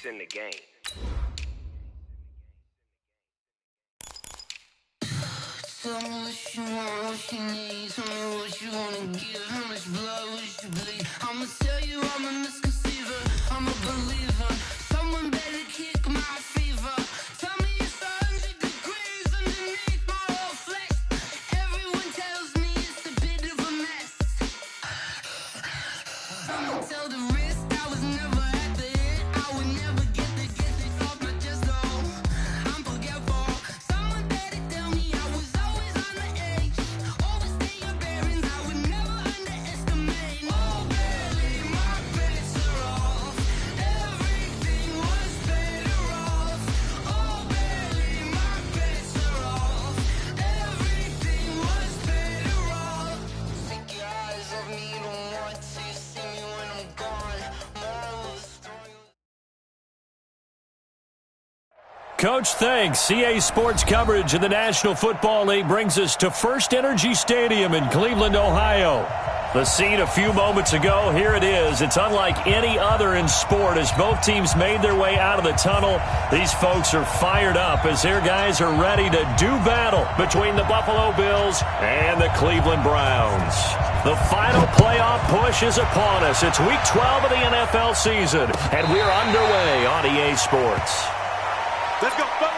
in the game. Tell me what you want, what you need. Tell me what you wanna give. How much blood would you bleed? I'ma tell you I'm a misconceiver. I'm a believer. Someone better kick my fever. Tell me it's 100 degrees underneath my whole flesh. Everyone tells me it's a bit of a mess. Someone tell the risk I was never at the end. I would never get the off my chest though. I'm forgetful. Someone better tell me I was always on the edge. Overstay your bearings, I would never underestimate. Oh barely, my bets are off. Everything was better off. Oh barely, my bets are off. Everything was better off. Take your eyes off me, don't want to see me when I'm gone. Moral of the story. Coach, thanks. CA Sports coverage of the National Football League brings us to First Energy Stadium in Cleveland, Ohio. The scene a few moments ago, here it is. It's unlike any other in sport as both teams made their way out of the tunnel. These folks are fired up as their guys are ready to do battle between the Buffalo Bills and the Cleveland Browns. The final playoff push is upon us. It's Week 12 of the NFL season, and we're underway on EA Sports. Let's go, folks.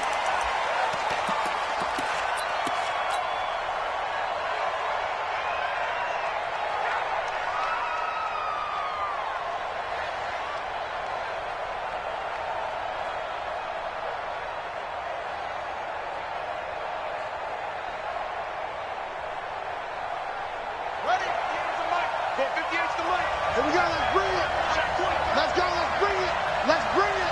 Ready? Here's the mic. 458's the mic. Here we go. Let's bring it. Let's go. Let's bring it. Let's bring it.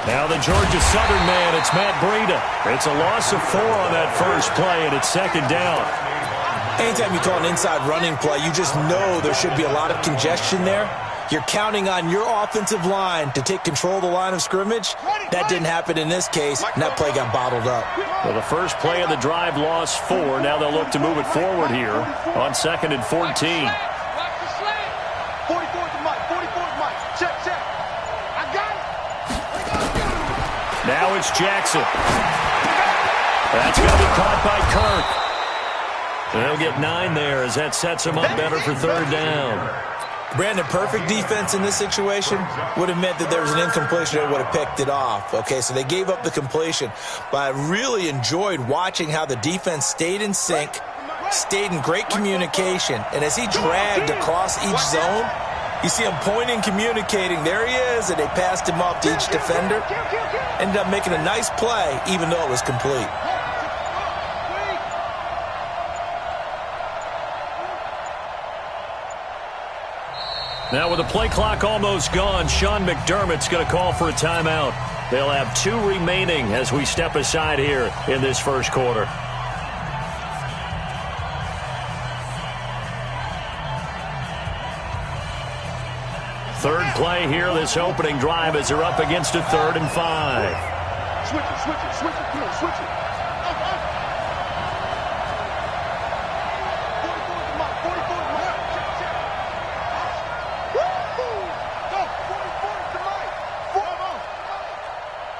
Now the Georgia Southern man, it's Matt Breida. It's a loss of 4 on that first play, and it's second down. Anytime you call an inside running play, you just know there should be a lot of congestion there. You're counting on your offensive line to take control of the line of scrimmage. That didn't happen in this case, and that play got bottled up. Well, the first play of the drive lost 4. Now they'll look to move it forward here on 2nd and 14. 44's the mic. 44's mic. Check, check. I got it. Now it's Jackson. That's going to be caught by Kirk. They'll get 9 there as that sets him up better for third down. Brandon, perfect defense in this situation would have meant that there was an incompletion that would have picked it off. Okay, so they gave up the completion. But I really enjoyed watching how the defense stayed in sync, stayed in great communication. And as he dragged across each zone, you see him pointing, communicating. There he is, and they passed him off to each defender. Ended up making a nice play, even though it was complete. Now with the play clock almost gone, Sean McDermott's going to call for a timeout. They'll have 2 remaining as we step aside here in this first quarter. Third play here, this opening drive as they're up against a 3rd and 5. Switch it, switch it, switch it, switch it. 44's the mic. 44's the mic. Check, check. Woo! Go, 44's the mic. 4.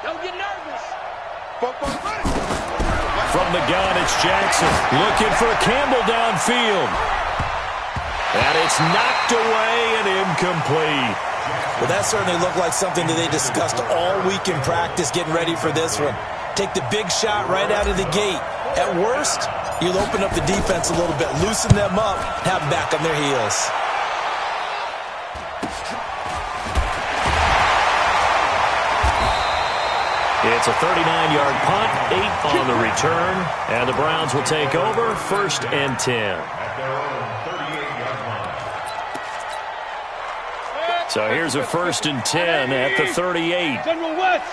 Don't get nervous. 4, ready. From the gun, it's Jackson looking for Campbell downfield. And it's knocked away and incomplete. Well, that certainly looked like something that they discussed all week in practice getting ready for this one. Take the big shot right out of the gate. At worst, you'll open up the defense a little bit, loosen them up, have them back on their heels. It's a 39-yard punt, 8 on the return, and the Browns will take over 1st and 10. So here's a 1st and 10 at the 38. General West.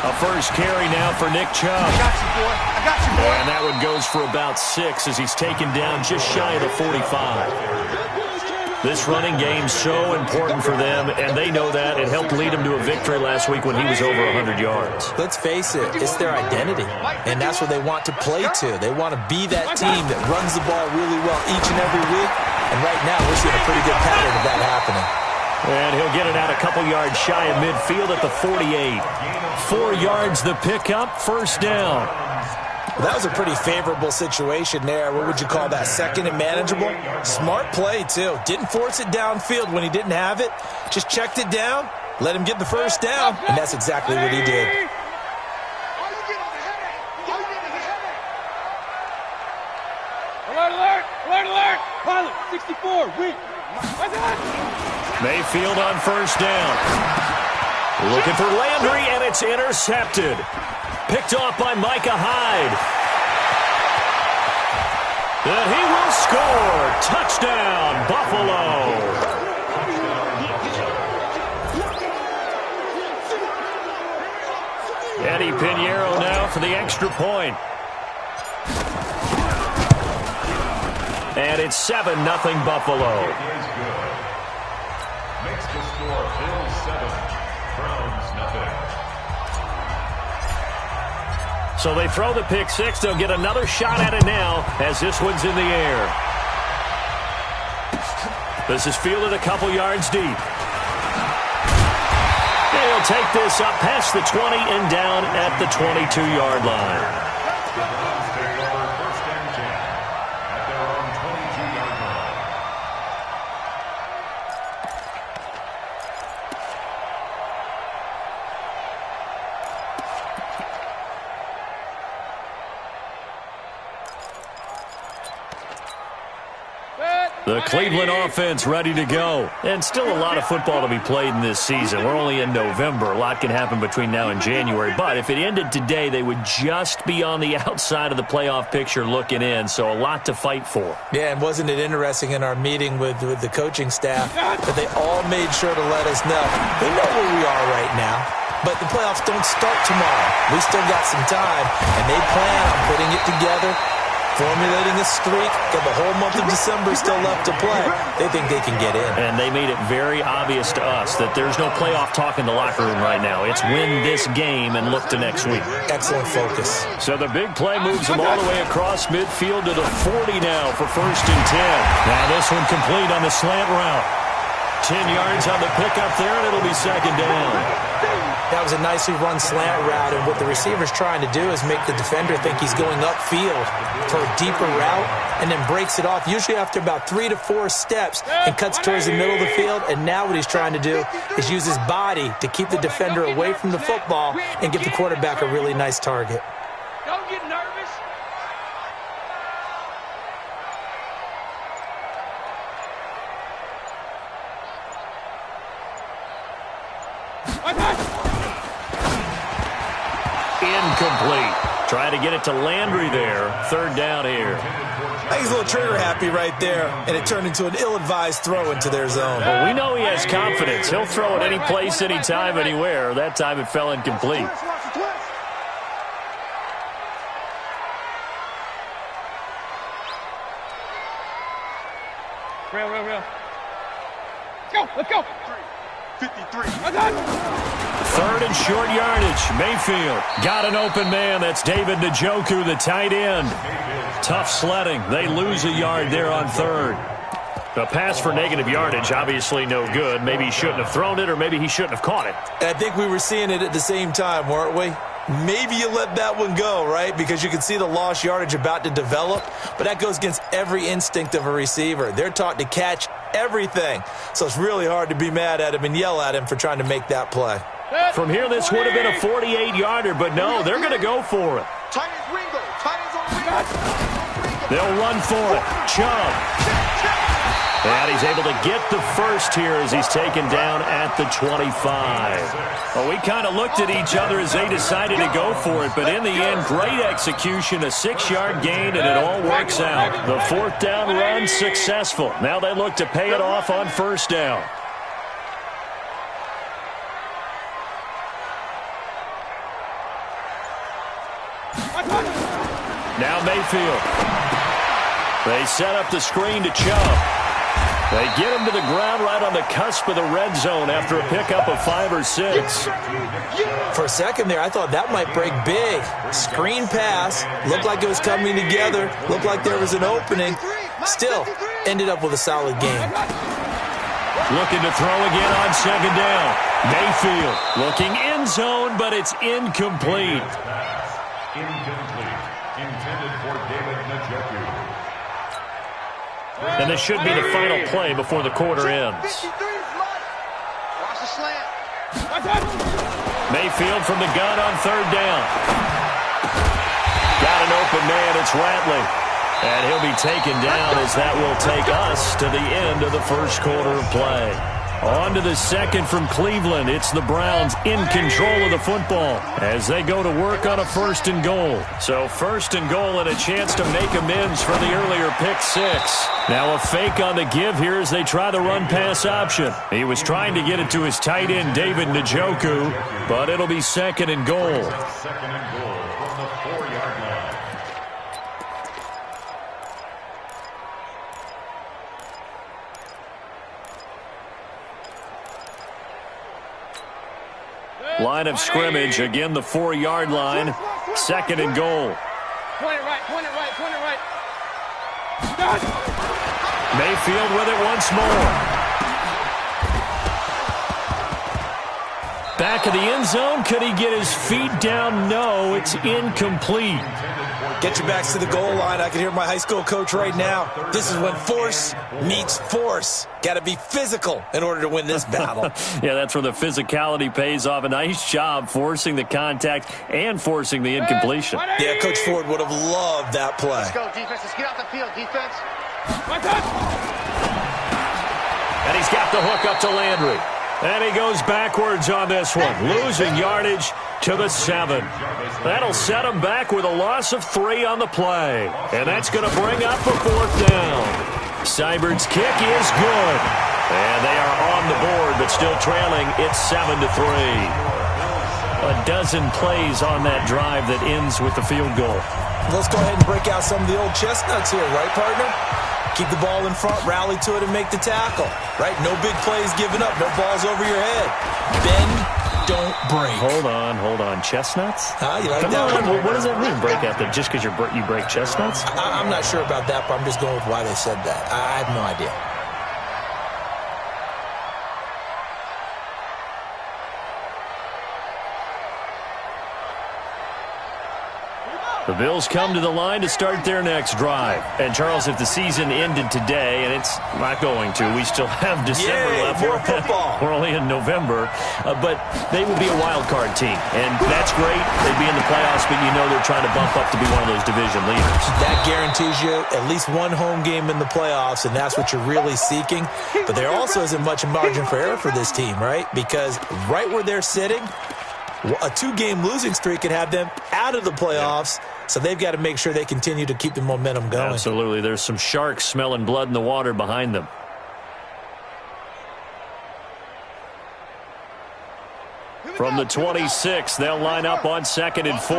A first carry now for Nick Chubb. I got you, boy. I got you, boy. And that one goes for about 6 as he's taken down just shy of the 45. This running game's so important for them, and they know that. It helped lead them to a victory last week when he was over 100 yards. Let's face it, it's their identity, and that's what they want to play to. They want to be that team that runs the ball really well each and every week, and right now we're seeing a pretty good pattern of that happening. And he'll get it out a couple yards shy of midfield at the 48. 4 yards the pickup, first down. Well, that was a pretty favorable situation there. What would you call that? Second and manageable? Smart play, too. Didn't force it downfield when he didn't have it. Just checked it down, let him get the first down, and that's exactly what he did. Alert, alert, alert, alert. Pilot, 64, weak. Mayfield on first down. Looking for Landry, and it's intercepted. Picked off by Micah Hyde. And he will score. Touchdown, Buffalo. Eddie Pinheiro now for the extra point. And it's 7-0 Buffalo. Makes the score Bills 7, Browns nothing. So they throw the pick six. They'll get another shot at it now as this one's in the air. This is fielded a couple yards deep. They'll take this up past the 20 and down at the 22-yard line. The Cleveland offense ready to go. And still a lot of football to be played in this season. We're only in November. A lot can happen between now and January. But if it ended today, they would just be on the outside of the playoff picture looking in. So a lot to fight for. Yeah, and wasn't it interesting in our meeting with the coaching staff that they all made sure to let us know. We know where we are right now, but the playoffs don't start tomorrow. We still got some time, and they plan on putting it together, formulating a streak, got the whole month of December still left to play. They think they can get in. And they made it very obvious to us that there's no playoff talk in the locker room right now. It's win this game and look to next week. Excellent focus. So the big play moves them all the way across midfield to the 40 now for first and 10. Now this one complete on the slant route. 10 yards on the pickup there, and it'll be second down. That was a nicely run slant route, and what the receiver's trying to do is make the defender think he's going upfield for a deeper route and then breaks it off, usually after about 3 to 4 steps, and cuts towards the middle of the field. And now what he's trying to do is use his body to keep the defender away from the football and give the quarterback a really nice target. Don't get nervous. Incomplete. Trying to get it to Landry there. Third down here. I think he's a little trigger happy right there, and it turned into an ill-advised throw into their zone. Well, we know he has confidence. He'll throw it any place, anytime, anywhere. That time it fell incomplete. Real. Let's go. 53. Third and short yardage. Mayfield got an open man. That's David Njoku, the tight end. Tough sledding. They lose a yard there on third. A pass for negative yardage, obviously no good. Maybe he shouldn't have thrown it, or maybe he shouldn't have caught it. And I think we were seeing it at the same time, weren't we? Maybe you let that one go, right? Because you can see the lost yardage about to develop. But that goes against every instinct of a receiver. They're taught to catch everything. So it's really hard to be mad at him and yell at him for trying to make that play. From here, this would have been a 48-yarder, but no, they're going to go for it. They'll run for it. Chubb. And he's able to get the first here as he's taken down at the 25. Well, we kind of looked at each other as they decided to go for it, but in the end, great execution, a 6-yard gain, and it all works out. The fourth down run successful. Now they look to pay it off on first down. Now Mayfield. They set up the screen to Chubb. They get him to the ground right on the cusp of the red zone after a pickup of 5 or 6. For a second there, I thought that might break big. Screen pass. Looked like it was coming together. Looked like there was an opening. Still, ended up with a solid game. Looking to throw again on second down. Mayfield looking end zone, but it's incomplete. Incomplete. Intended for David Njoku. And this should be the final play before the quarter ends. Watch the slant. Mayfield from the gun on third down. Got an open man. It's Ratley. And he'll be taken down as that will take us to the end of the first quarter of play. On to the second from Cleveland. It's the Browns in control of the football as they go to work on a 1st and goal. So 1st and goal and a chance to make amends for the earlier pick 6. Now a fake on the give here as they try the run-pass option. He was trying to get it to his tight end, David Njoku, but it'll be 2nd and goal. 2nd and goal from the 4-yard line. Line of scrimmage, again the 4-yard line, 2nd and goal. Point it right, point it right, point it right. Mayfield with it once more. Back of the end zone. Could he get his feet down? No, it's incomplete. Get your backs to the goal line. I can hear my high school coach right now. This is when force meets force. Got to be physical in order to win this battle. Yeah, that's where the physicality pays off. A nice job forcing the contact and forcing the incompletion. Yeah, Coach Ford would have loved that play. Let's go, defense. Let's get out the field, defense. And he's got the hook up to Landry. And he goes backwards on this one, losing yardage to the 7. That'll set him back with a loss of 3 on the play. And that's going to bring up a 4th down. Seibert's kick is good. And they are on the board, but still trailing. It's 7-3. A dozen plays on that drive that ends with the field goal. Let's go ahead and break out some of the old chestnuts here, right, partner? Keep the ball in front, rally to it, and make the tackle. Right? No big plays given up. No balls over your head. Bend, don't break. Hold on. Chestnuts? You like Come that on. one? What does that mean, break out? That just because you break chestnuts? I'm not sure about that, but I'm just going with why they said that. I have no idea. The Bills come to the line to start their next drive. And, Charles, if the season ended today, and it's not going to, we still have December left. More football. We're only in November. But they would be a wild card team. And that's great. They'd be in the playoffs, but you know they're trying to bump up to be one of those division leaders. That guarantees you at least one home game in the playoffs, and that's what you're really seeking. But there also isn't much margin for error for this team, right? Because right where they're sitting, a 2-game losing streak could have them out of the playoffs. So they've got to make sure they continue to keep the momentum going. Absolutely. There's some sharks smelling blood in the water behind them. From the 26, they'll line up on 2nd and 4.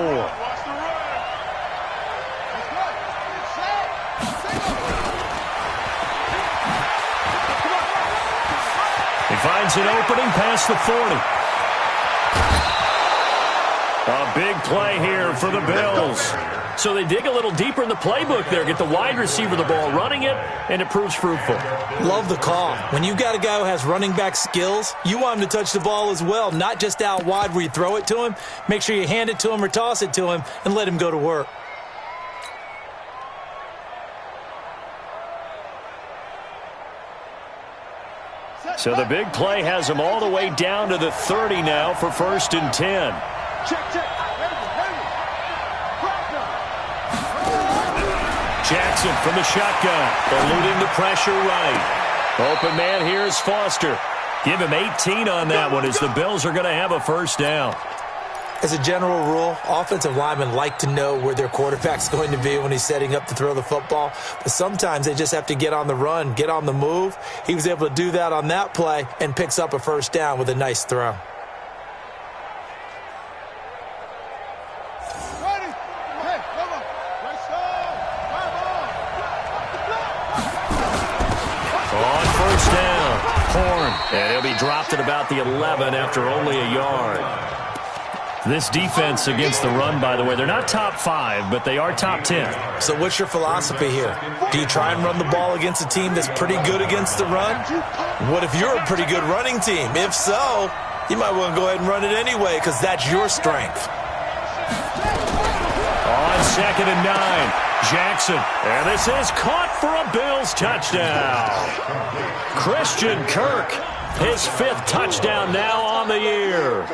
He finds an opening past the 40. A big play here for the Bills. So they dig a little deeper in the playbook there, get the wide receiver the ball, running it, and it proves fruitful. Love the call. When you've got a guy who has running back skills, you want him to touch the ball as well, not just out wide where you throw it to him. Make sure you hand it to him or toss it to him and let him go to work. So the big play has him all the way down to the 30 now for 1st and 10. Check. Jackson from the shotgun, eluding the pressure right. Open man here is Foster. Give him 18 on that one as the Bills are going to have a 1st down. As a general rule, offensive linemen like to know where their quarterback's going to be when he's setting up to throw the football. But sometimes they just have to get on the run, get on the move. He was able to do that on that play and picks up a 1st down with a nice throw. first down. Horn, and he'll be dropped at about the 11 after only a yard. This defense against the run, by the way, they're not top 5, but they are top 10. So what's your philosophy here? Do you try and run the ball against a team that's pretty good against the run? What if you're a pretty good running team? If so, you might want to go ahead and run it anyway because that's your strength. On 2nd and 9, Jackson. And this is caught for a Bills touchdown. Christian Kirk, his 5th touchdown now on the year.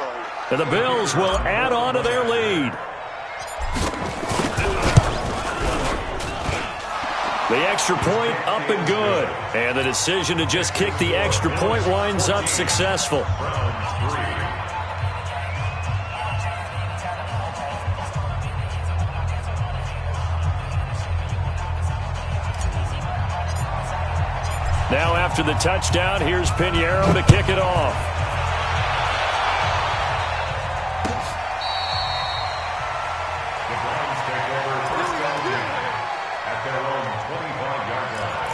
And the Bills will add on to their lead. The extra point up and good. And the decision to just kick the extra point winds up successful. Now after the touchdown, here's Pinheiro to kick it off. The Browns take over first down at their own 25-yard line.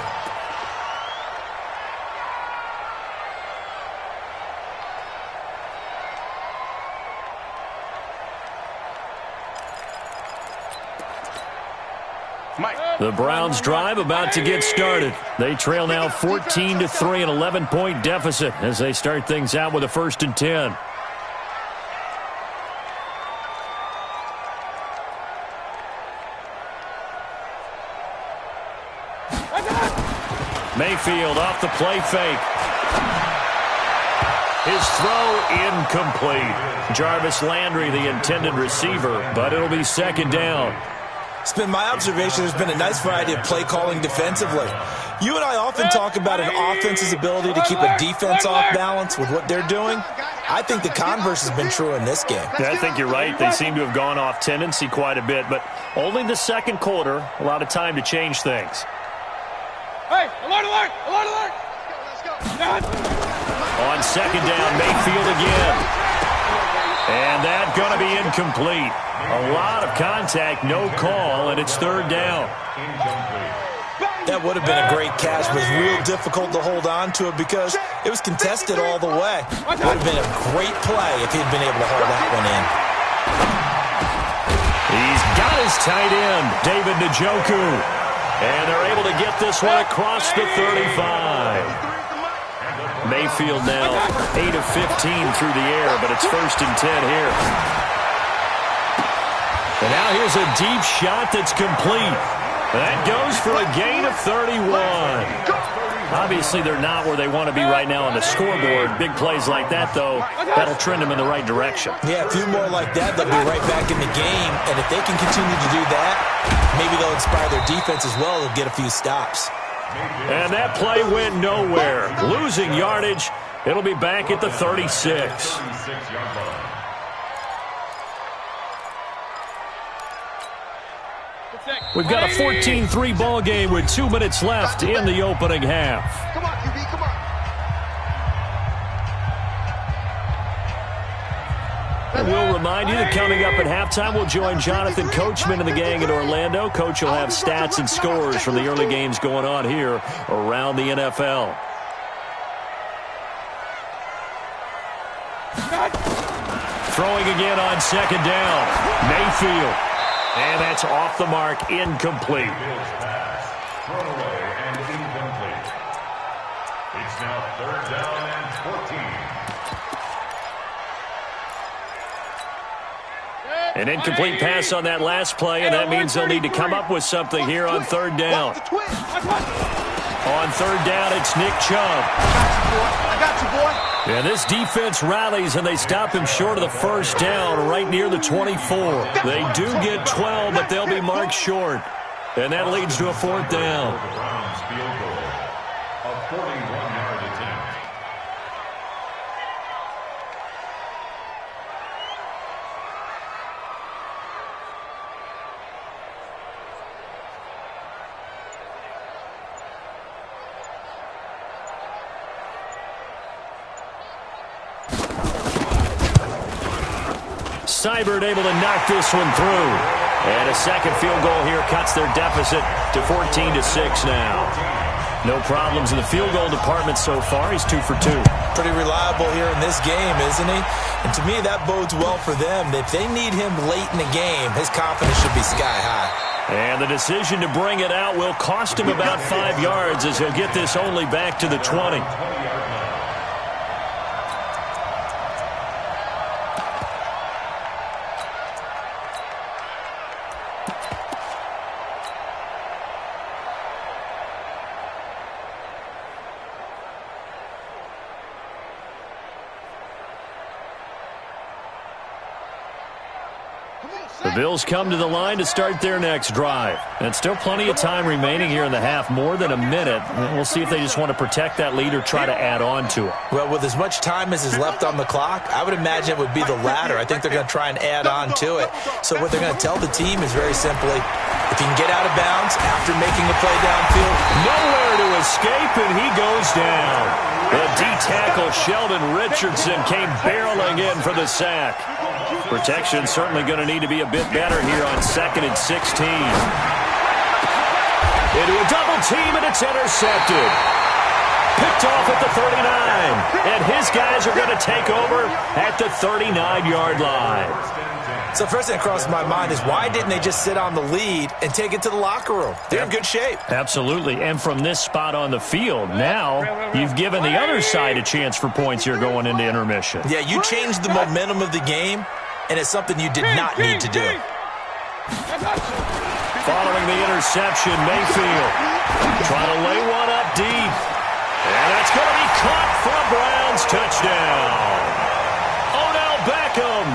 The Browns drive about to get started. They trail now 14-3, an 11-point deficit as they start things out with a 1st and 10. Mayfield off the play fake. His throw incomplete. Jarvis Landry, the intended receiver, but it'll be 2nd down. It's been my observation there's been a nice variety of play calling defensively. You and I often talk about an offense's ability to keep a defense off balance with what they're doing. I think the converse has been true in this game. Yeah, I think you're right. They seem to have gone off tendency quite a bit, but only the 2nd quarter, a lot of time to change things. Hey, alert, alert, alert, alert. Let's go. On 2nd down, Mayfield again. And that's going to be incomplete. A lot of contact, no call, and it's 3rd down. That would have been a great catch, but it's real difficult to hold on to it because it was contested all the way. It would have been a great play if he'd been able to hold that one in. He's got his tight end, David Njoku. And they're able to get this one across the 35. Mayfield now 8 of 15 through the air, but it's 1st and 10 here. And now here's a deep shot that's complete. That goes for a gain of 31. Obviously, they're not where they want to be right now on the scoreboard. Big plays like that, though, that'll trend them in the right direction. Yeah, a few more like that, they'll be right back in the game. And if they can continue to do that, maybe they'll inspire their defense as well. They'll get a few stops. And that play went nowhere. Losing yardage. It'll be back at the 36. We've got a 14-3 ball game with 2 minutes left in the opening half. Come on, QB, come on. And we'll remind you that coming up at halftime, we'll join Jonathan Coachman and the gang in Orlando. Coach will have stats and scores from the early games going on here around the NFL. Throwing again on 2nd down. Mayfield. And that's off the mark, incomplete. Thrown away and incomplete. It's now 3rd down and 14. An incomplete pass on that last play, and that means they'll need to come up with something here on 3rd down. On 3rd down, it's Nick Chubb. I got you, boy. And this defense rallies, and they stop him short of the 1st down right near the 24. They do get 12, but they'll be marked short. And that leads to a 4th down. The Browns field goal. A 41-yard attempt. Seibert able to knock this one through. And a 2nd field goal here cuts their deficit to 14-6 now. No problems in the field goal department so far. He's 2 for 2. Pretty reliable here in this game, isn't he? And to me, that bodes well for them. If they need him late in the game, his confidence should be sky high. And the decision to bring it out will cost him about 5 yards as he'll get this only back to the 20. The Bills come to the line to start their next drive. And still plenty of time remaining here in the half, more than a minute. And we'll see if they just want to protect that lead or try to add on to it. Well, with as much time as is left on the clock, I would imagine it would be the latter. I think they're going to try and add on to it. So what they're going to tell the team is very simply, if you can get out of bounds after making a play downfield, nowhere to escape, and he goes down. The D-tackle Sheldon Richardson came barreling in for the sack. Protection certainly going to need to be a bit better here on 2nd and 16. Into a double team, and it's intercepted. Picked off at the 39. And his guys are going to take over at the 39-yard line. So first thing that crosses my mind is why didn't they just sit on the lead and take it to the locker room? They're in good shape. Absolutely. And from this spot on the field, now you've given the other side a chance for points here going into intermission. Yeah, you changed the momentum of the game, and it's something you did not need to do. Following the interception, Mayfield trying to lay one up deep. And that's going to be caught for a Browns touchdown. Odell Beckham,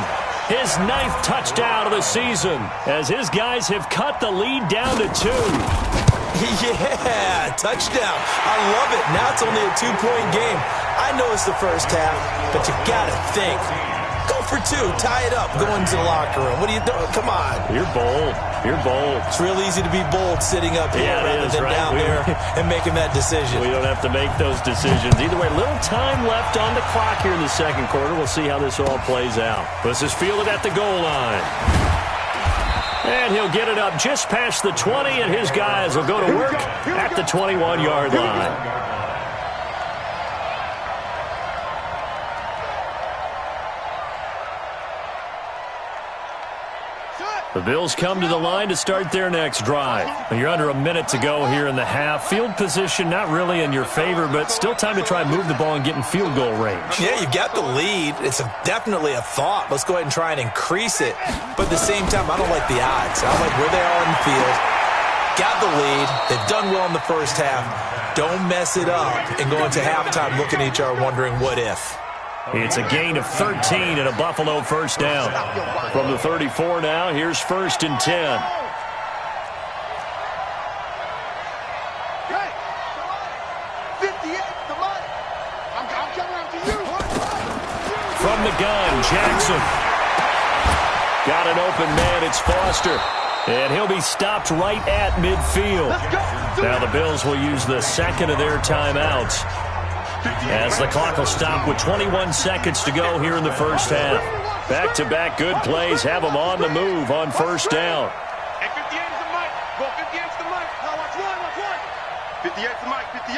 his 9th touchdown of the season, as his guys have cut the lead down to 2. Yeah, touchdown. I love it. Now it's only a 2-point game. I know it's the first half, but you got to think. Go for 2. Tie it up. Go into the locker room. What are you doing? Come on. You're bold. You're bold. It's real easy to be bold sitting up here rather than down there and making that decision. We don't have to make those decisions. Either way, little time left on the clock here in the second quarter. We'll see how this all plays out. This is fielded at the goal line. And he'll get it up just past the 20, and his guys will go to work at the 21-yard line. The Bills come to the line to start their next drive. You're under a minute to go here in the half. Field position not really in your favor, but still time to try and move the ball and get in field goal range. Yeah, you've got the lead. It's definitely a thought. Let's go ahead and try and increase it. But at the same time, I don't like the odds. I don't like where they are in the field. Got the lead. They've done well in the first half. Don't mess it up and go into halftime looking at each other wondering what if. It's a gain of 13 and a Buffalo first down. From the 34 now, here's 1st and 10. Hey, 58, the money. I'm coming up to you. From the gun, Jackson. Got an open man, it's Foster. And he'll be stopped right at midfield. Now the Bills will use the second of their timeouts, as the clock will stop with 21 seconds to go here in the first half. Back-to-back good plays have them on the move on first down. And 58 is the mic. Go 58 is the mic. Now watch one. 58 is the mic. 58.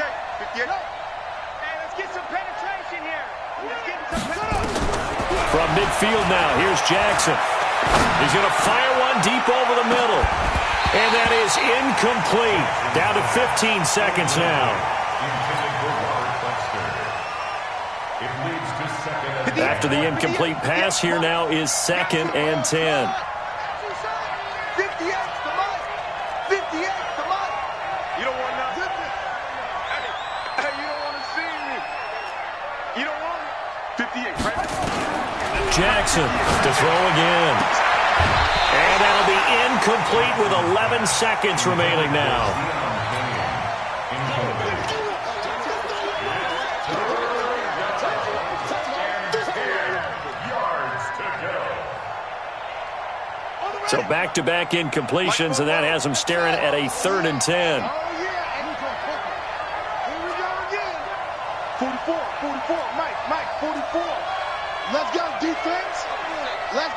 Hey, let's get some penetration here. Let's get some penetration. From midfield now, here's Jackson. He's going to fire one deep over the middle. And that is incomplete. Down to 15 seconds now. After the incomplete pass, here now is 2nd and 10. 58's the money. 58's the money. You don't want nothing. Hey, you don't want to see me. You don't want it. 58, right? Jackson to throw again. And that'll be incomplete with 11 seconds remaining now. So back-to-back incompletions, and that has them staring at a 3rd and 10. Oh, yeah. Here we go again. 44. Mike, 44. Let's go, defense. And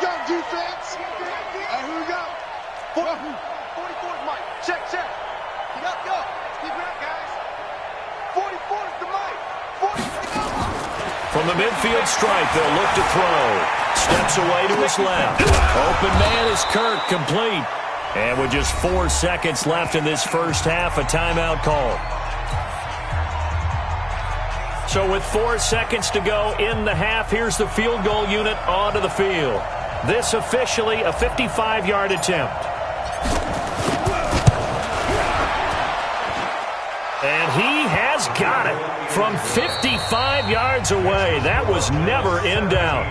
here we go. 44 is Mike. Check. Go. Keep it up, guys. From the midfield stripe, they'll look to throw. Steps away to his left. Open man is Kirk, complete. And with just 4 seconds left in this first half, a timeout call. So with 4 seconds to go in the half, here's the field goal unit onto the field. This officially a 55-yard attempt. And he has got it from 55 yards away. That was never in doubt.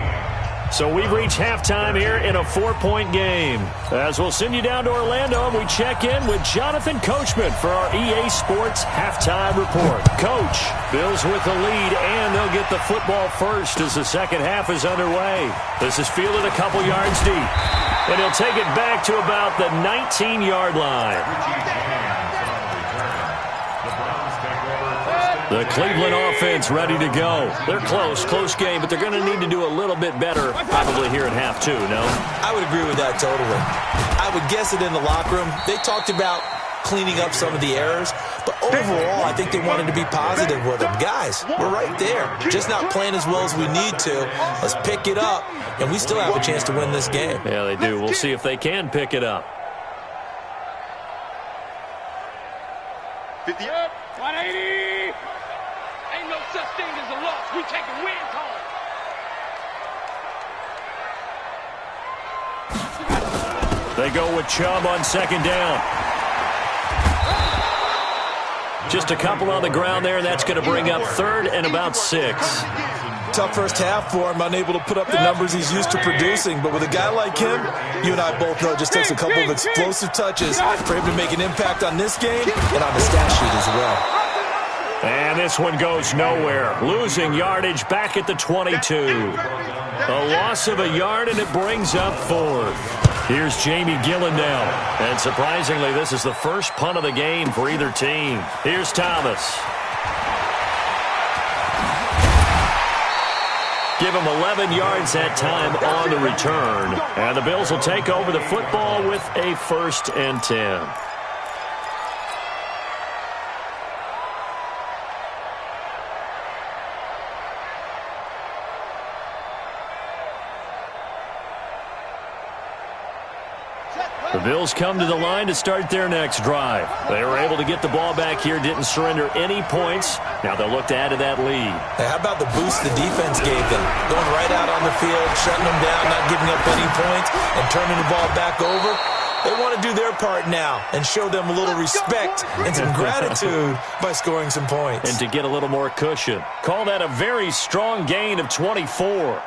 So we've reached halftime here in a 4-point game. As we'll send you down to Orlando, and we check in with Jonathan Coachman for our EA Sports Halftime Report. Coach, Bills with the lead, and they'll get the football first as the second half is underway. This is fielded a couple yards deep. And he'll take it back to about the 19-yard line. The Cleveland offense ready to go. They're close game, but they're going to need to do a little bit better probably here in half two, no? I would agree with that totally. I would guess that in the locker room, they talked about cleaning up some of the errors, but overall, I think they wanted to be positive with them. Guys, we're right there. Just not playing as well as we need to. Let's pick it up, and we still have a chance to win this game. Yeah, they do. We'll see if they can pick it up. 50 up, 180. Ain't no such thing as a loss. We taking wins home. They go with Chubb on second down. Just a couple on the ground there, and that's going to bring up third and about 6. Tough first half for him, unable to put up the numbers he's used to producing. But with a guy like him, you and I both know it just takes a couple of explosive touches for him to make an impact on this game and on the stat sheet as well. And this one goes nowhere. Losing yardage back at the 22. A loss of a yard, and it brings up 4. Here's Jamie Gillen now. And surprisingly, this is the first punt of the game for either team. Here's Thomas. Give him 11 yards that time on the return. And the Bills will take over the football with a 1st and 10. The Bills come to the line to start their next drive. They were able to get the ball back here, didn't surrender any points. Now they'll look to add to that lead. Hey, how about the boost the defense gave them? Going right out on the field, shutting them down, not giving up any points, and turning the ball back over. They want to do their part now and show them a little respect and some gratitude by scoring some points. And to get a little more cushion. Call that a very strong gain of 24.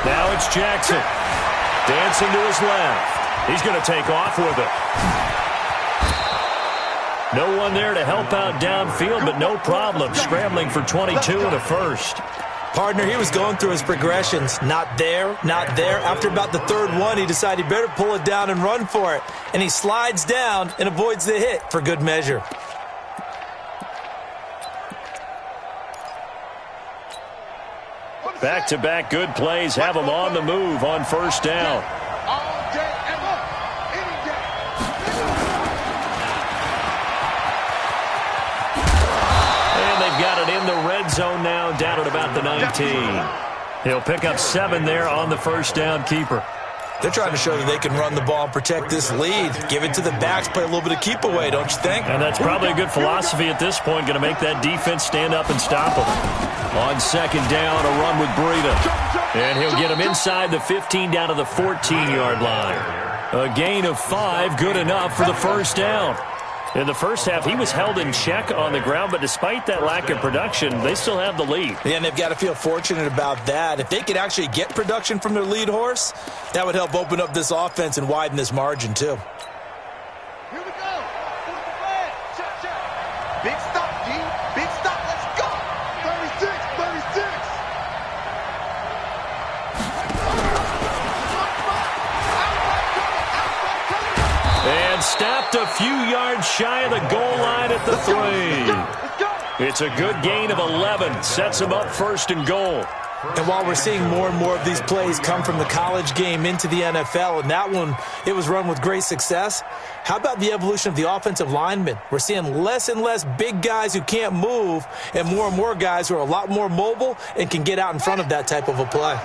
Now it's Jackson. Dancing to his left. He's going to take off with it. No one there to help out downfield, but no problem. Scrambling for 22 and a 1st. Partner, he was going through his progressions. Not there, not there. After about the 3rd one, he decided he better pull it down and run for it. And he slides down and avoids the hit for good measure. Back-to-back good plays have him on the move on 1st down. And they've got it in the red zone now, down at about the 19. He'll pick up 7 there on the 1st down keeper. They're trying to show that they can run the ball and protect this lead. Give it to the backs, play a little bit of keep away, don't you think? And that's probably a good philosophy at this point, going to make that defense stand up and stop them. On 2nd down, a run with Breida. And he'll get him inside the 15 down to the 14-yard line. A gain of 5, good enough for the 1st down. In the first half, he was held in check on the ground, but despite that lack of production, they still have the lead. Yeah, and they've got to feel fortunate about that. If they could actually get production from their lead horse, that would help open up this offense and widen this margin, too. Here we go. Big stop, G. Big stop. Let's go. 36, 36. And stopped a few yards shy of the goal line at the 3. It's a good gain of 11. Sets him up 1st and goal. And while we're seeing more and more of these plays come from the college game into the NFL, and that one, it was run with great success, how about the evolution of the offensive linemen? We're seeing less and less big guys who can't move and more guys who are a lot more mobile and can get out in front of that type of a play.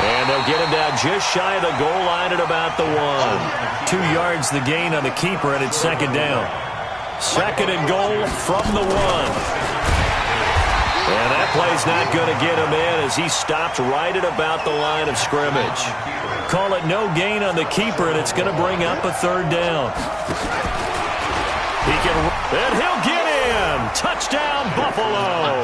And they'll get him down just shy of the goal line at about the 1. 2 yards the gain on the keeper, and it's 2nd down. 2nd and goal from the 1. And that play's not going to get him in as he stopped right at about the line of scrimmage. Call it no gain on the keeper, and it's going to bring up a 3rd down. And he'll get in. Touchdown, Buffalo.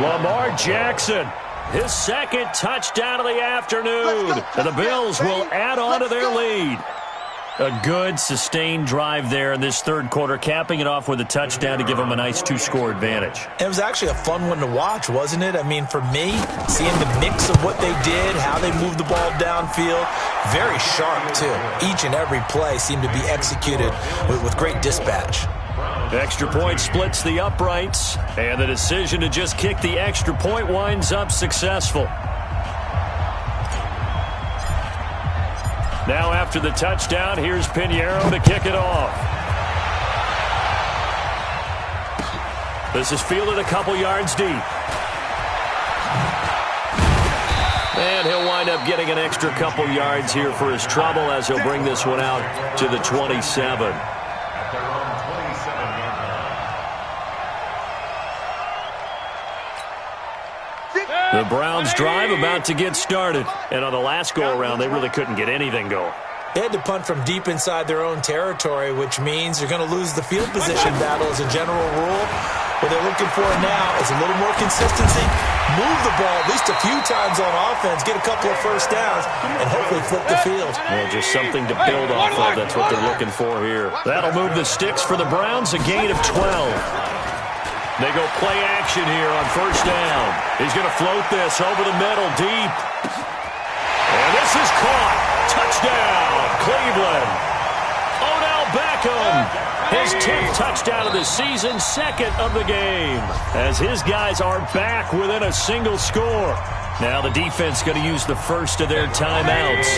Lamar Jackson. His 2nd touchdown of the afternoon. And the Bills will add on to their lead. A good, sustained drive there in this 3rd quarter, capping it off with a touchdown to give them a nice 2-score advantage. It was actually a fun one to watch, wasn't it? I mean, for me, seeing the mix of what they did, how they moved the ball downfield, very sharp, too. Each and every play seemed to be executed with great dispatch. Extra point splits the uprights, and the decision to just kick the extra point winds up successful. Now after the touchdown, here's Pinheiro to kick it off. This is fielded a couple yards deep. And he'll wind up getting an extra couple yards here for his trouble as he'll bring this one out to the 27. The Browns drive about to get started. And on the last go-around, they really couldn't get anything going. They had to punt from deep inside their own territory, which means you're going to lose the field position battle as a general rule. What they're looking for now is a little more consistency, move the ball at least a few times on offense, get a couple of first downs, and hopefully flip the field. Well, just something to build off of. That's what they're looking for here. That'll move the sticks for the Browns, a gain of 12. They go play action here on 1st down. He's going to float this over the middle, deep. And this is caught. Touchdown, Cleveland. Odell Beckham. His 10th touchdown of the season, 2nd of the game. As his guys are back within a single score. Now the defense going to use the first of their timeouts.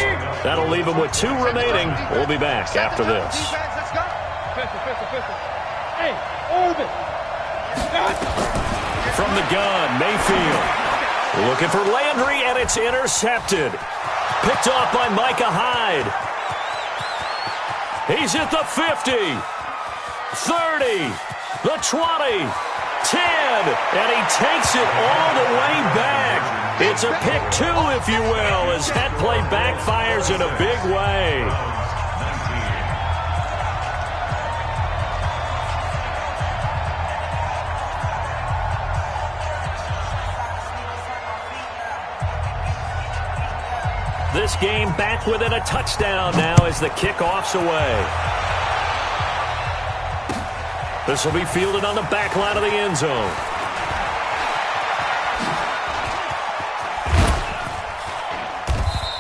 That'll leave them with 2 remaining. We'll be back after this. Hey, Urban. From the gun, Mayfield. Looking for Landry, and it's intercepted. Picked off by Micah Hyde. He's at the 50, 30, the 20, 10, and he takes it all the way back. It's a pick 2, if you will, as that play backfires in a big way. This game back within a touchdown now as the kickoff's away. This will be fielded on the back line of the end zone.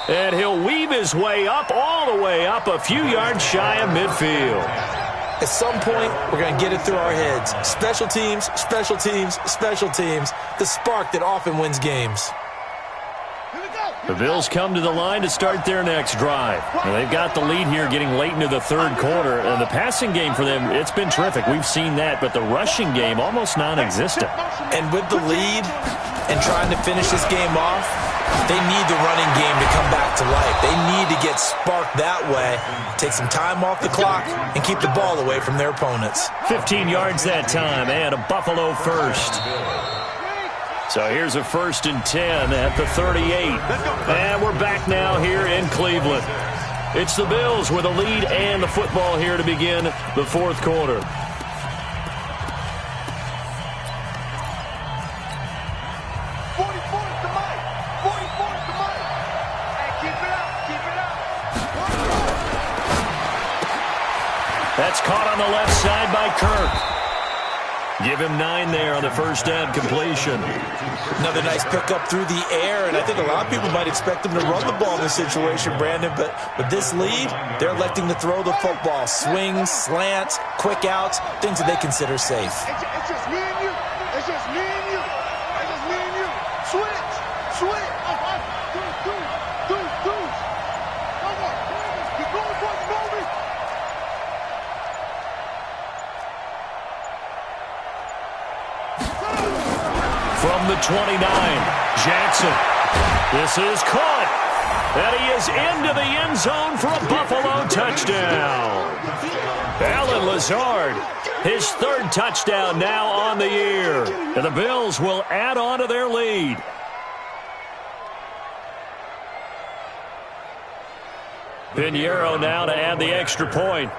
And he'll weave his way up, all the way up, a few yards shy of midfield. At some point, we're going to get it through our heads. Special teams, special teams, special teams. The spark that often wins games. The Bills come to the line to start their next drive. And they've got the lead here getting late into the 3rd quarter. And the passing game for them, it's been terrific. We've seen that. But the rushing game, almost non-existent. And with the lead and trying to finish this game off, they need the running game to come back to life. They need to get sparked that way, take some time off the clock, and keep the ball away from their opponents. 15 yards that time, and a Buffalo first. So here's a 1st and 10 at the 38. And we're back now here in Cleveland. It's the Bills with a lead and the football here to begin the 4th quarter. That's caught on the left side by Kirk. Give him 9 there on the first down completion. Another nice pickup through the air, and I think a lot of people might expect them to run the ball in this situation, Brandon, but with this lead, they're electing to throw the football. Swings, slants, quick outs, things that they consider safe. It's just me and you. It's just me and you. It's just me and you. Switch. Switch. Deuce. Come on. Keep going for the movie. From the 29, Jackson. This is caught. And he is into the end zone for a Buffalo touchdown. Allen Lazard, his 3rd touchdown now on the year. And the Bills will add on to their lead. Pinheiro now to add the extra point.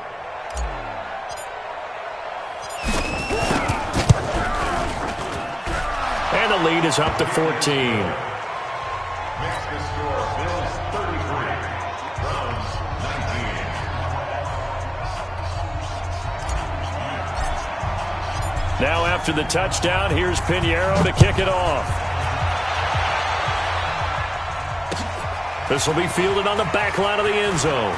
And the lead is up to 14. Makes the score Bills 33, Browns 19. Now after the touchdown, here's Pinheiro to kick it off. This will be fielded on the back line of the end zone.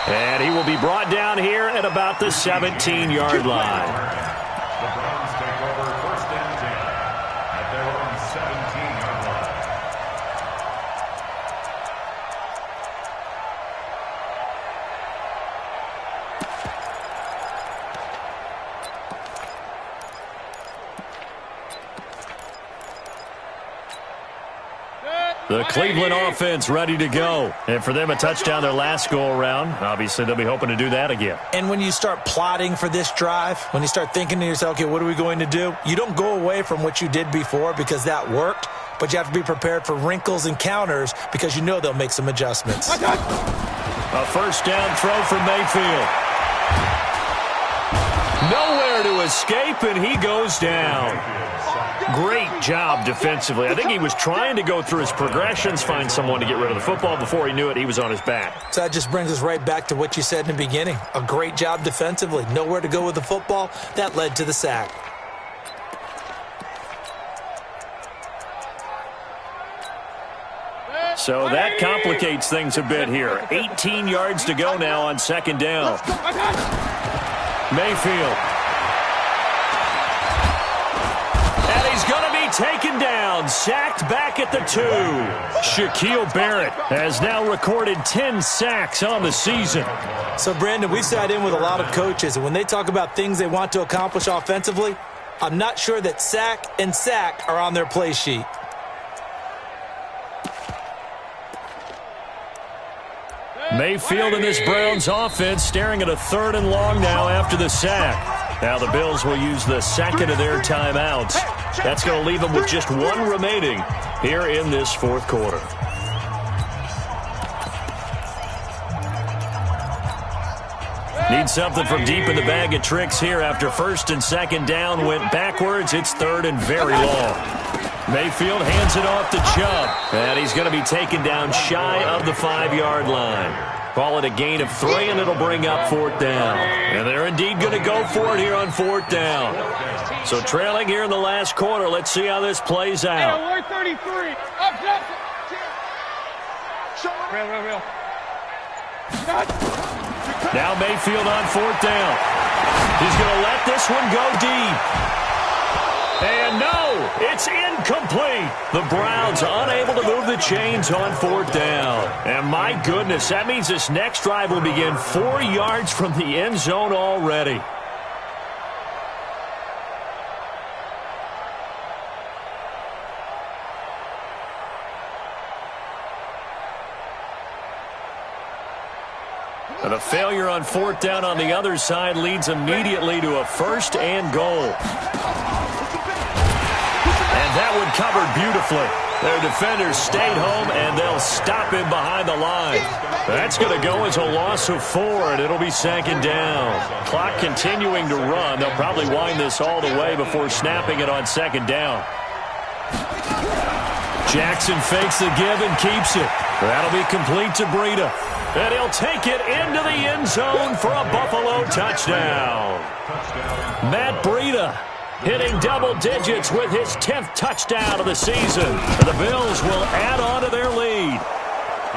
And he will be brought down here at about the 17-yard line. The Browns take over 1st and 10 at their own 17-yard line. The Cleveland offense ready to go. And for them, a touchdown their last go-around. Obviously, they'll be hoping to do that again. And when you start plotting for this drive, when you start thinking to yourself, okay, what are we going to do? You don't go away from what you did before because that worked, but you have to be prepared for wrinkles and counters because you know they'll make some adjustments. A first down throw from Mayfield. Nowhere to escape, and he goes down. Great job defensively. I think he was trying to go through his progressions, find someone to get rid of the football. Before he knew it, he was on his back. So that just brings us right back to what you said in the beginning. A great job defensively. Nowhere to go with the football. That led to the sack. So that complicates things a bit here. 18 yards to go now on 2nd down. Mayfield. And he's going to be taken down, sacked back at the 2. Shaquille Barrett has now recorded 10 sacks on the season. So, Brandon, we've sat in with a lot of coaches, and when they talk about things they want to accomplish offensively, I'm not sure that sack and sack are on their play sheet. Mayfield and this Browns offense staring at a 3rd and long now after the sack. Now the Bills will use the second of their timeouts. That's going to leave them with just 1 remaining here in this 4th quarter. Need something from deep in the bag of tricks here after 1st and 2nd down went backwards. It's 3rd and very long. Mayfield hands it off to Chubb, and he's going to be taken down shy of the 5-yard line. Call it a gain of 3, and it'll bring up 4th down. And they're indeed going to go for it here on 4th down. So trailing here in the last quarter, let's see how this plays out. We're 33. Up, real. Now Mayfield on 4th down. He's going to let this one go deep. And no, it's incomplete. The Browns unable to move the chains on 4th down. And my goodness, that means this next drive will begin 4 yards from the end zone already. And a failure on 4th down on the other side leads immediately to a 1st and goal. And that one covered beautifully. Their defenders stayed home, and they'll stop him behind the line. That's going to go as a loss of 4, and it'll be 2nd down. Clock continuing to run. They'll probably wind this all the way before snapping it on 2nd down. Jackson fakes the give and keeps it. That'll be complete to Breida. And he'll take it into the end zone for a Buffalo touchdown. Matt Breida hitting double digits with his 10th touchdown of the season. The Bills will add on to their lead.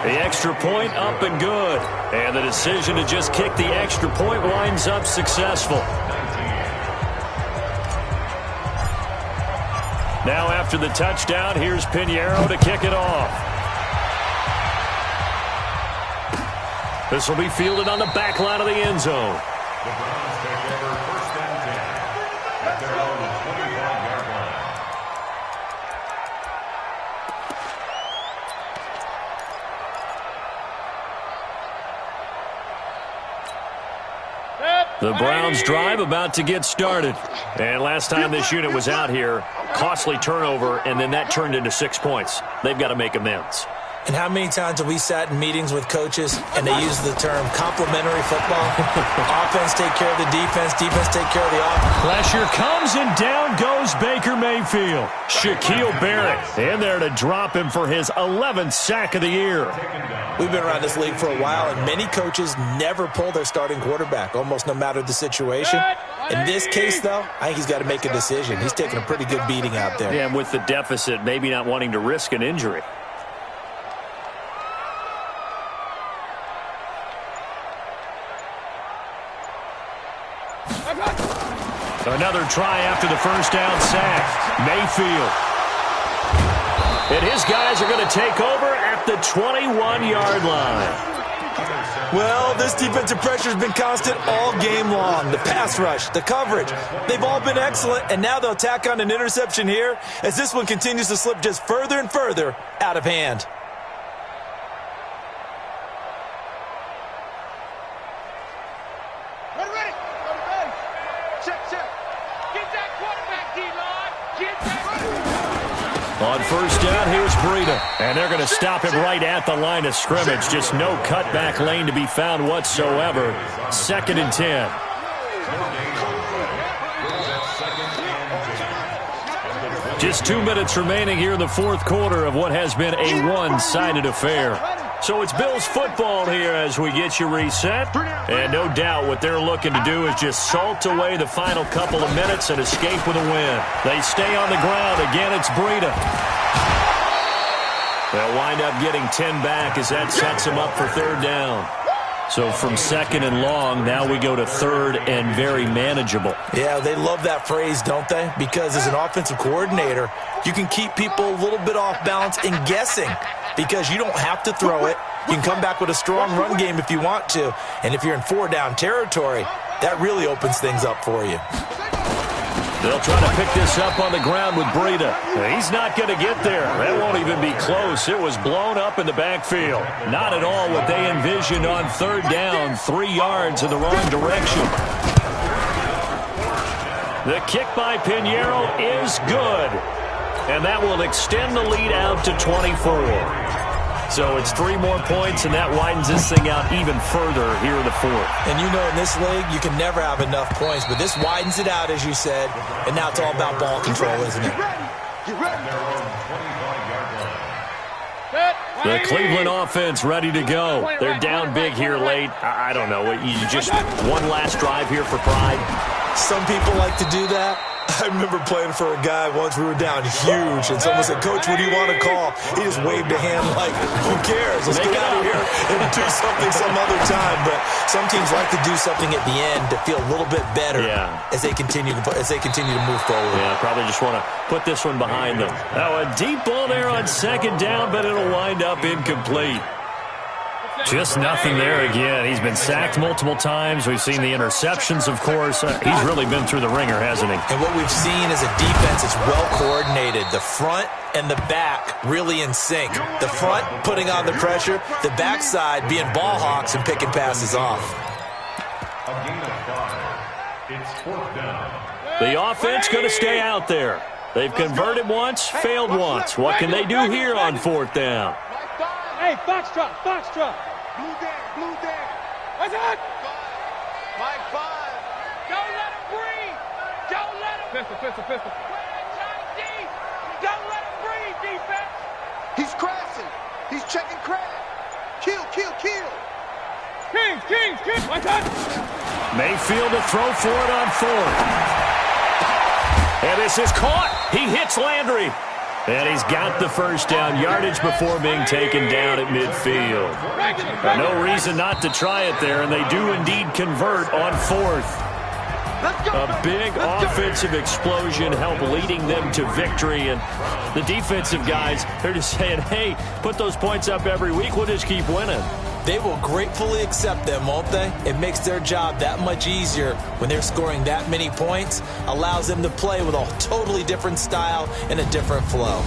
The extra point up and good. And the decision to just kick the extra point winds up successful. Now after the touchdown, here's Pinheiro to kick it off. This will be fielded on the back line of the end zone. The Browns take over 1st and 10 at their own 25-yard line. The Browns drive about to get started. And last time this unit was out here, costly turnover, and then that turned into 6 points. They've got to make amends. And how many times have we sat in meetings with coaches and they use the term complementary football? Offense take care of the defense, defense take care of the offense. Pressure comes and down goes Baker Mayfield. Shaquille Barrett in there to drop him for his 11th sack of the year. We've been around this league for a while, and many coaches never pull their starting quarterback, almost no matter the situation. In this case, though, I think he's got to make a decision. He's taking a pretty good beating out there. Yeah, and with the deficit, maybe not wanting to risk an injury. Another try after the first down sack. Mayfield. And his guys are going to take over at the 21-yard line. Well, this defensive pressure has been constant all game long. The pass rush, the coverage, they've all been excellent, and now they'll tack on an interception here as this one continues to slip just further and further out of hand. On first down, here's Breida. And they're going to stop him right at the line of scrimmage. Just no cutback lane to be found whatsoever. 2nd and 10. Just 2 minutes remaining here in the 4th quarter of what has been a one-sided affair. So it's Bills football here as we get you reset. And no doubt what they're looking to do is just salt away the final couple of minutes and escape with a win. They stay on the ground. Again, it's Breida. They'll wind up getting 10 back as that sets them up for 3rd down. So from 2nd and long, now we go to 3rd and very manageable. Yeah, they love that phrase, don't they? Because as an offensive coordinator, you can keep people a little bit off balance and guessing because you don't have to throw it. You can come back with a strong run game if you want to. And if you're in 4-down territory, that really opens things up for you. They'll try to pick this up on the ground with Breida. He's not going to get there. That won't even be close. It was blown up in the backfield. Not at all what they envisioned on 3rd down. 3 yards in the wrong direction. The kick by Pinheiro is good. And that will extend the lead out to 24. So it's 3 more points, and that widens this thing out even further here in the 4th. And you know in this league, you can never have enough points, but this widens it out, as you said, and now it's all about ball control, isn't it? The Cleveland offense ready to go. They're down big here late. I don't know. You just one last drive here for pride. Some people like to do that. I remember playing for a guy once. We were down huge, and someone said, "Coach, what do you want to call?" He just waved a hand like, "Who cares? Let's get out of here and do something some other time." But some teams like to do something at the end to feel a little bit better as they continue to move forward. Yeah, probably just want to put this one behind them. Now a deep ball there on 2nd down, but it'll wind up incomplete. Just nothing there again. He's been sacked multiple times. We've seen the interceptions, of course. He's really been through the ringer, hasn't he? And what we've seen is a defense that's well coordinated. The front and the back really in sync. The front putting on the pressure, the backside being ball hawks and picking passes off. A gain of 5. It's 4th down. The offense going to stay out there. They've converted once, failed once. What can they do here on 4th down? Hey, Foxtrot, Foxtrot. Blue there. What's that? Mike 5. Don't let him breathe. Don't let him. Pistol. Don't let him breathe, defense. He's crashing. He's checking crash. Kill. Kings, my touch. Mayfield to throw for it on 4th. And this is caught. He hits Landry. And he's got the first down, yardage before being taken down at midfield. No reason not to try it there, and they do indeed convert on 4th. A big offensive explosion helped leading them to victory, and the defensive guys, they're just saying, hey, put those points up every week, we'll just keep winning. They will gratefully accept them, won't they? It makes their job that much easier when they're scoring that many points, allows them to play with a totally different style and a different flow.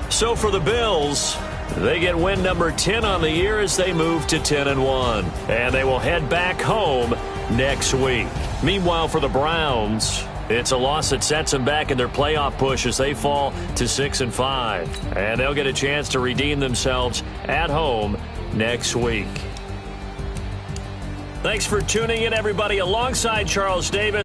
So for the Bills, they get win number 10 on the year as they move to 10-1. And they will head back home next week. Meanwhile, for the Browns, it's a loss that sets them back in their playoff push as they fall to 6-5. And they'll get a chance to redeem themselves at home next week. Thanks for tuning in, everybody. Alongside Charles Davis.